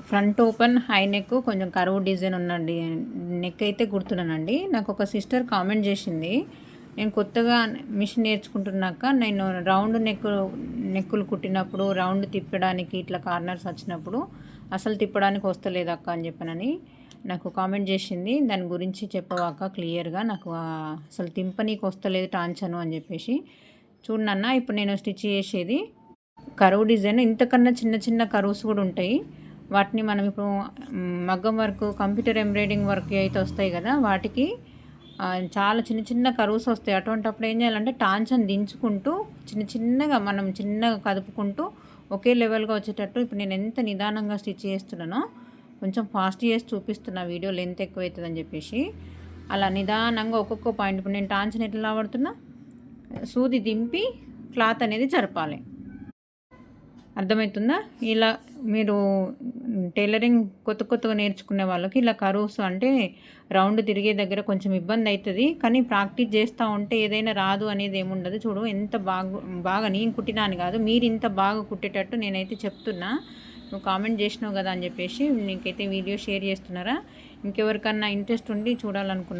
Front open high neck కొంచెం కరువు design ఉన్నది నెక్ అయితే కుడుతున్నానండి. నాకు ఒక సిస్టర్ కామెంట్ చేసింది, నేను కొత్తగా మిషన్ నేర్చుకుంటున్నాక నేను రౌండ్ నెక్కులు కుట్టినప్పుడు రౌండ్ తిప్పడానికి ఇట్లా కార్నర్స్ వచ్చినప్పుడు అసలు తిప్పడానికి వస్తలేదు అక్క అని చెప్పనని నాకు కామెంట్ చేసింది. దాని గురించి చెప్పవాక క్లియర్గా నాకు అసలు తింపనీకి వస్తలేదు టాంచను అని చెప్పేసి. చూడన్న ఇప్పుడు నేను స్టిచ్ చేసేది కరువు డిజైన్, ఇంతకన్నా చిన్న చిన్న కరువుస్ కూడా ఉంటాయి. వాటిని మనం ఇప్పుడు మగ్గం వర్క్ కంప్యూటర్ ఎంబ్రాయిడింగ్ వర్క్ అయితే వస్తాయి కదా, వాటికి చాలా చిన్న చిన్న కరువుస్ వస్తాయి. అటువంటిప్పుడు ఏం చేయాలంటే టాంచన్ దించుకుంటూ చిన్నగా మనం చిన్నగా కదుపుకుంటూ ఒకే లెవెల్గా వచ్చేటట్టు, ఇప్పుడు నేను ఎంత నిదానంగా స్టిచ్ చేస్తున్నానో కొంచెం ఫాస్ట్ చేసి చూపిస్తున్నా, వీడియో లెంత్ ఎక్కువ అవుతుందని చెప్పేసి. అలా నిదానంగా ఒక్కొక్క పాయింట్, ఇప్పుడు నేను టాంచన్ ఎట్లా పడుతున్నా సూది దింపి క్లాత్ అనేది జరపాలి. అర్థమవుతుందా? ఇలా మీరు టైలరింగ్ కొత్తగా నేర్చుకునే వాళ్ళకి ఇలా కరువుస్ అంటే రౌండ్ తిరిగే దగ్గర కొంచెం ఇబ్బంది అవుతుంది, కానీ ప్రాక్టీస్ చేస్తూ ఉంటే ఏదైనా రాదు అనేది ఏముండదు. చూడు ఎంత బాగా నేను కుట్టినా అని కాదు, మీరు ఇంత బాగా కుట్టేటట్టు నేనైతే చెప్తున్నా. నువ్వు కామెంట్ చేసినావు కదా అని చెప్పేసి నీకైతే వీడియో షేర్ చేస్తున్నారా. ఇంకెవరికన్నా ఇంట్రెస్ట్ ఉండి చూడాలనుకున్నా